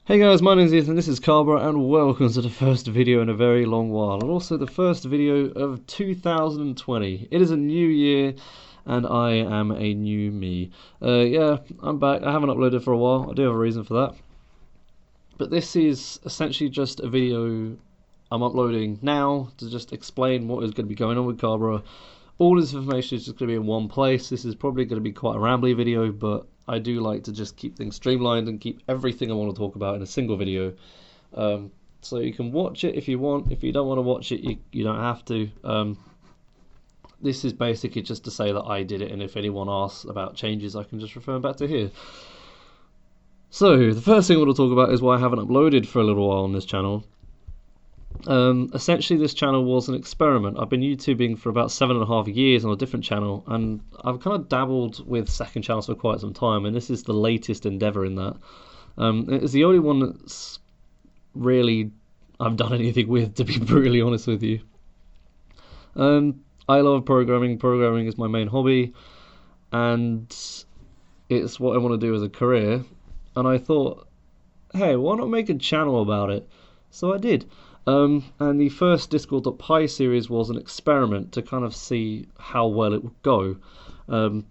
Hey guys, my name is Ethan, this is Carberra, and welcome to the first video in a very long while, and also the first video of 2020. It is a new year, and I am a new me. Yeah, I'm back. I haven't uploaded for a while. I do have a reason for that. But this is essentially just a video I'm uploading now to just explain what is going to be going on with Carberra. All this information is just going to be in one place. This is probably going to be quite a rambly video, but I do like to just keep things streamlined and keep everything I want to talk about in a single video. So you can watch it if you want. If you don't want to watch it, you don't have to. This is basically just to say that I did it, and if anyone asks about changes, I can just refer them back to here. So the first thing I want to talk about is why I haven't uploaded for a little while on this channel. Essentially, this channel was an experiment. I've been YouTubing for about 7.5 years on a different channel, and I've kind of dabbled with second channels for quite some time, and this is the latest endeavour in that. It's the only one that's really I've done anything with, to be brutally honest with you. I love programming. Programming is my main hobby, and it's what I want to do as a career. And I thought, hey, why not make a channel about it? So I did. And the first Discord.py series was an experiment to kind of see how well it would go. The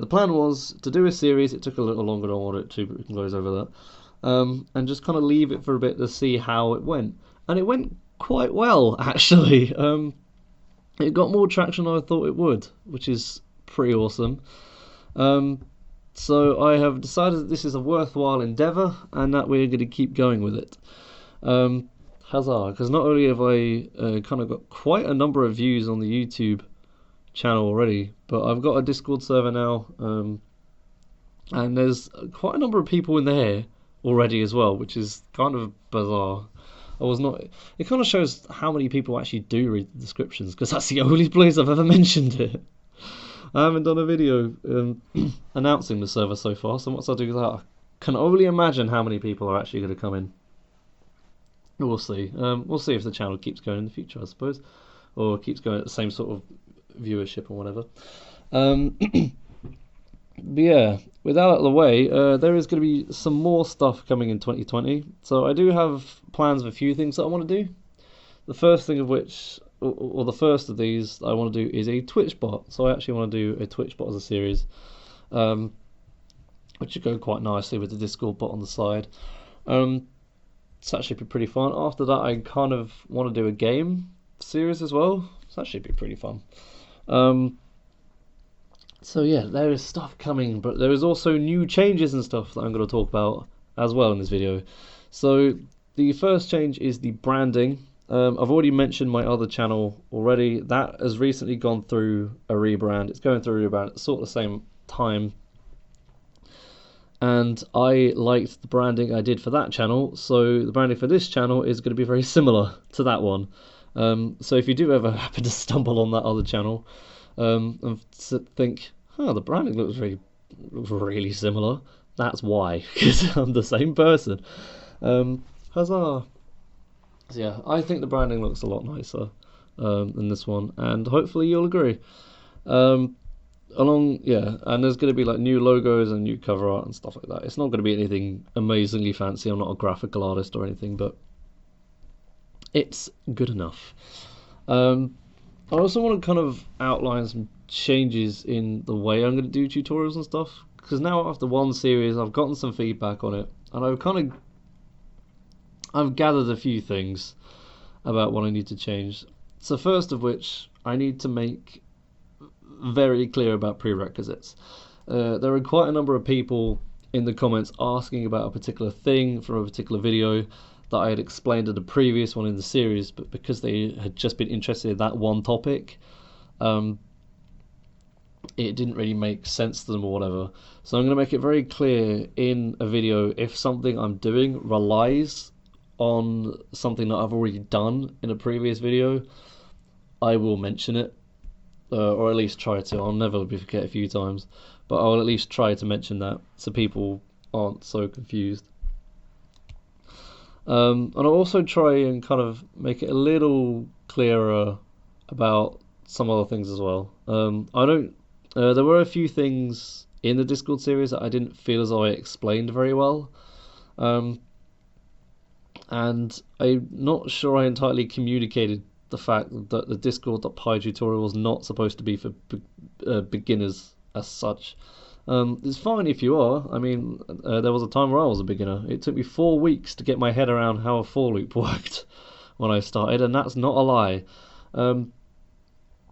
plan was to do a series. It took a little longer than I wanted it to, but we can go over that. And just kind of leave it for a bit to see how it went. And it went quite well, actually. It got more traction than I thought it would, which is pretty awesome. So I have decided that this is a worthwhile endeavour and that we're going to keep going with it. Huzzah, because not only have I kind of got quite a number of views on the YouTube channel already, but I've got a Discord server now, and there's quite a number of people in there already as well, which is kind of bizarre. It kind of shows how many people actually do read the descriptions, because that's the only place I've ever mentioned it. I haven't done a video announcing the server so far, so once I do that, I can only imagine how many people are actually going to come in. We'll see. We'll see if the channel keeps going in the future, I suppose, or keeps going at the same sort of viewership or whatever. But yeah, with that out of the way, there is going to be some more stuff coming in 2020. So I do have plans of a few things that I want to do. The first thing of which, or the first of these I want to do is a Twitch bot. So I actually want to do a Twitch bot as a series, which would go quite nicely with the Discord bot on the side. It's actually be pretty fun. After that, I kind of want to do a game series as well. It's actually be pretty fun. So yeah, there is stuff coming, but there is also new changes and stuff that I'm going to talk about as well in this video. So the first change is the branding. I've already mentioned my other channel already. That has recently gone through a rebrand. It's going through a rebrand at sort of the same time. And I liked the branding I did for that channel, so the branding for this channel is going to be very similar to that one. So if you do ever happen to stumble on that other channel and think, the branding looks really similar, that's why, because I'm the same person. Huzzah! So yeah, I think the branding looks a lot nicer than this one, and hopefully you'll agree. And there's going to be like new logos and new cover art and stuff like that. It's not going to be anything amazingly fancy. I'm not a graphical artist or anything, but it's good enough. I also want to kind of outline some changes in the way I'm going to do tutorials and stuff, because now after one series I've gotten some feedback on it, and I've gathered a few things about what I need to change. So first of which, I need to make very clear about prerequisites. There are quite a number of people in the comments asking about a particular thing from a particular video that I had explained in the previous one in the series, but because they had just been interested in that one topic, it didn't really make sense to them or whatever. So I'm going to make it very clear in a video if something I'm doing relies on something that I've already done in a previous video, I will mention it. Or at least try to. I'll never forget a few times, but I'll at least try to mention that so people aren't so confused. And I'll also try and kind of make it a little clearer about some other things as well. There were a few things in the Discord series that I didn't feel as though I explained very well. and I'm not sure I entirely communicated the fact that the Discord.py tutorial was not supposed to be for beginners as such. It's fine if you are. I mean, there was a time where I was a beginner. It took me 4 weeks to get my head around how a for loop worked when I started, and that's not a lie.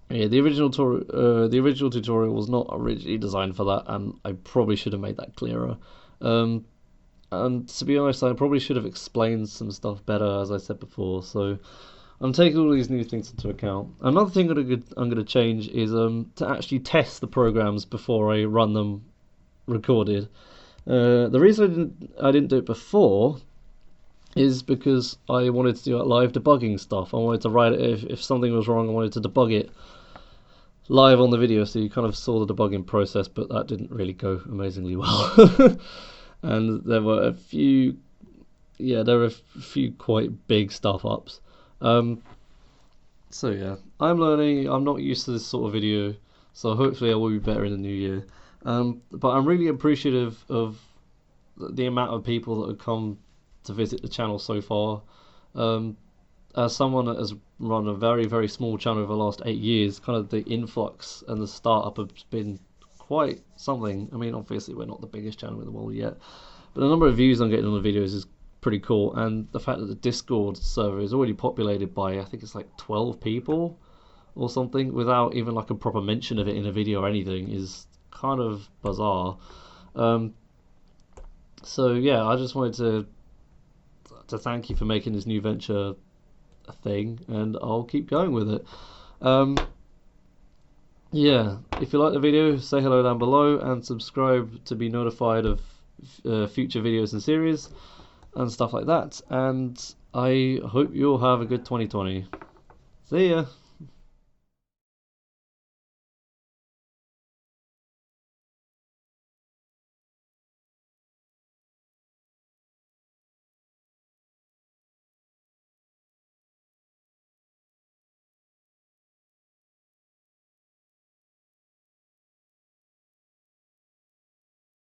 Yeah, the original tutorial was not originally designed for that, and I probably should have made that clearer. And to be honest, I probably should have explained some stuff better, as I said before. So I'm taking all these new things into account. Another thing I'm gonna change is to actually test the programs before I run them recorded. The reason I didn't do it before is because I wanted to do live debugging stuff. I wanted to write it if something was wrong. I wanted to debug it live on the video, so you kind of saw the debugging process, but that didn't really go amazingly well. And there were a few quite big stuff ups. So yeah, I'm learning. I'm not used to this sort of video, so hopefully I will be better in the new year. But I'm really appreciative of the amount of people that have come to visit the channel so far. As someone that has run a very, very small channel over the last 8 years, kind of the influx and the startup has been quite something. I mean, obviously we're not the biggest channel in the world yet, but the number of views I'm getting on the videos is pretty cool, and the fact that the Discord server is already populated by, I think it's like 12 people or something, without even like a proper mention of it in a video or anything, is kind of bizarre. So yeah, I just wanted to thank you for making this new venture a thing, and I'll keep going with it. Yeah, if you like the video, say hello down below and subscribe to be notified of future videos and series and stuff like that, and I hope you'll have a good 2020. See ya!